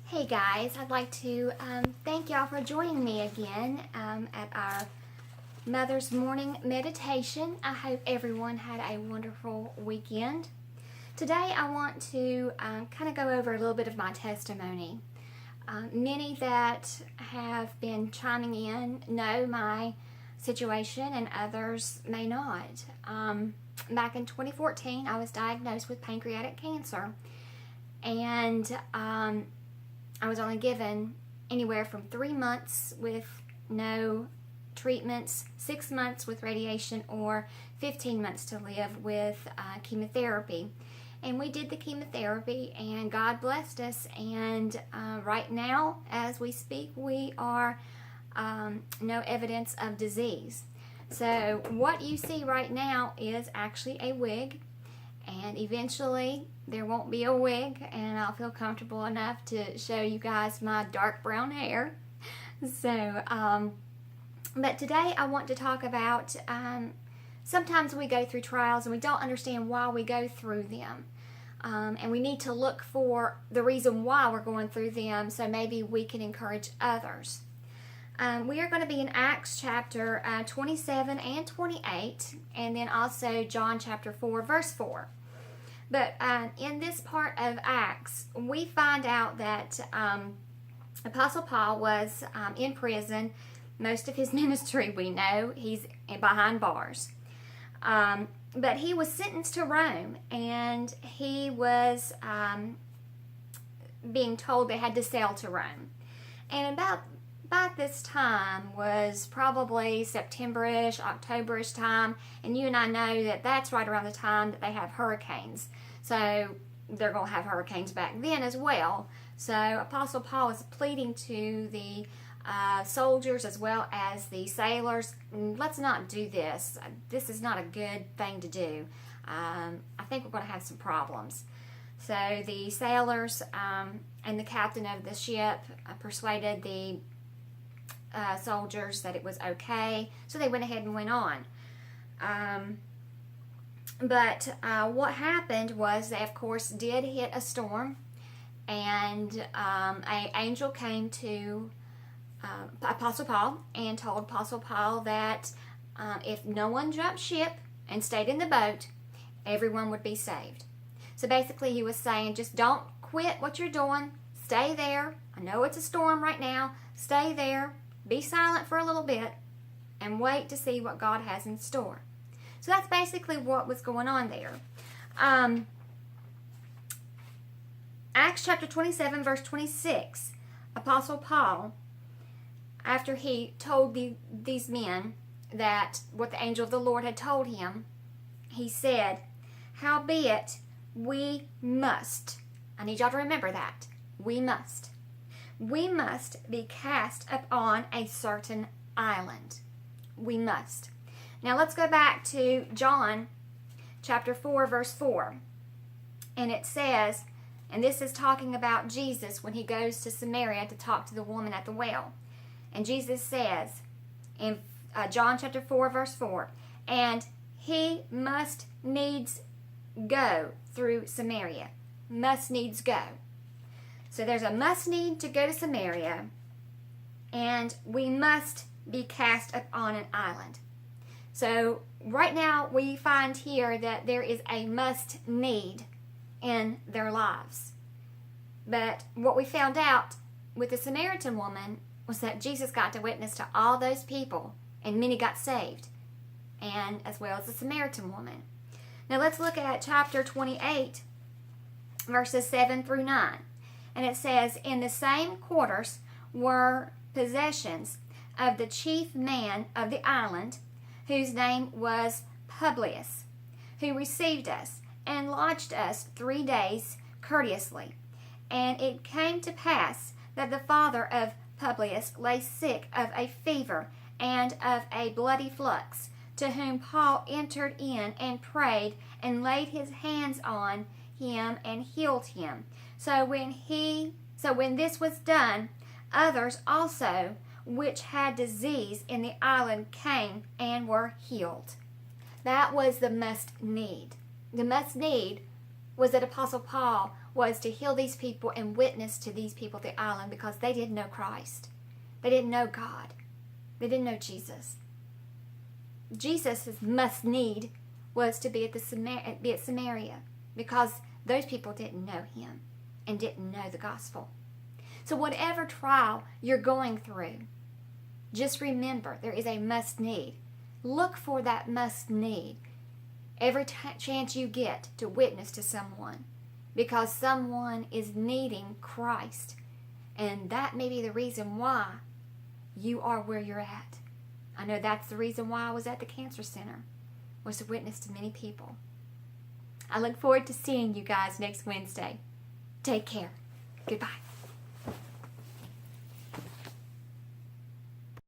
Hey guys, I'd like to thank y'all for joining me again at our Mother's Morning Meditation. I hope everyone had a wonderful weekend. Today I want to kind of go over a little bit of my testimony. Many that have been chiming in know my situation and others may not. Back in 2014 I was diagnosed with pancreatic cancer, and I was only given anywhere from 3 months with no treatments, 6 months with radiation, or 15 months to live with chemotherapy. And we did the chemotherapy, and God blessed us. And right now, as we speak, we are no evidence of disease. So what you see right now is actually a wig. And eventually there won't be a wig, and I'll feel comfortable enough to show you guys my dark brown hair. So, but today I want to talk about sometimes we go through trials and we don't understand why we go through them. And we need to look for the reason why we're going through them, so maybe we can encourage others. We are going to be in Acts chapter 27 and 28, and then also John chapter 4 verse 4. But in this part of Acts, we find out that Apostle Paul was in prison. Most of his ministry, we know, he's behind bars. But he was sentenced to Rome, and he was being told they had to sail to Rome. And about this time was probably September-ish, October-ish time, and you and I know that that's right around the time that they have hurricanes. So they're going to have hurricanes back then as well. So Apostle Paul is pleading to the soldiers as well as the sailors, let's not do this. This is not a good thing to do. I think we're going to have some problems. So the sailors and the captain of the ship persuaded the soldiers that it was okay, so they went ahead and went on. But what happened was they, of course, did hit a storm, and an angel came to Apostle Paul and told Apostle Paul that if no one jumped ship and stayed in the boat, everyone would be saved. So basically he was saying, just don't quit what you're doing, stay there. I know it's a storm right now, stay there. Be silent for a little bit and wait to see what God has in store. So that's basically what was going on there. Acts chapter 27 verse 26. Apostle Paul, after he told these men that what the angel of the Lord had told him, he said, howbeit we must. I need y'all to remember that. We must be cast upon a certain island. We must. Now let's go back to John chapter 4 verse 4. And it says, and this is talking about Jesus when he goes to Samaria to talk to the woman at the well. And Jesus says in John chapter 4 verse 4, and he must needs go through Samaria. Must needs go. So there's a must need to go to Samaria, and we must be cast upon an island. So right now we find here that there is a must need in their lives. But what we found out with the Samaritan woman was that Jesus got to witness to all those people, and many got saved, and as well as the Samaritan woman. Now let's look at chapter 28, verses 7 through 9. And it says, in the same quarters were possessions of the chief man of the island, whose name was Publius, who received us and lodged us 3 days courteously. And it came to pass that the father of Publius lay sick of a fever and of a bloody flux, to whom Paul entered in and prayed and laid his hands on him and healed him. So when this was done, others also which had disease in the island came and were healed. That was the must need. The must need was that Apostle Paul was to heal these people and witness to these people at the island because they didn't know Christ. They didn't know God. They didn't know Jesus. Jesus' must need was to be at Samaria because those people didn't know him and didn't know the gospel. So whatever trial you're going through, just remember there is a must need. Look for that must need every chance you get to witness to someone, because someone is needing Christ, and that may be the reason why you are where you're at. I know that's the reason why I was at the cancer center, was to witness to many people. I look forward to seeing you guys next Wednesday. Take care. Goodbye.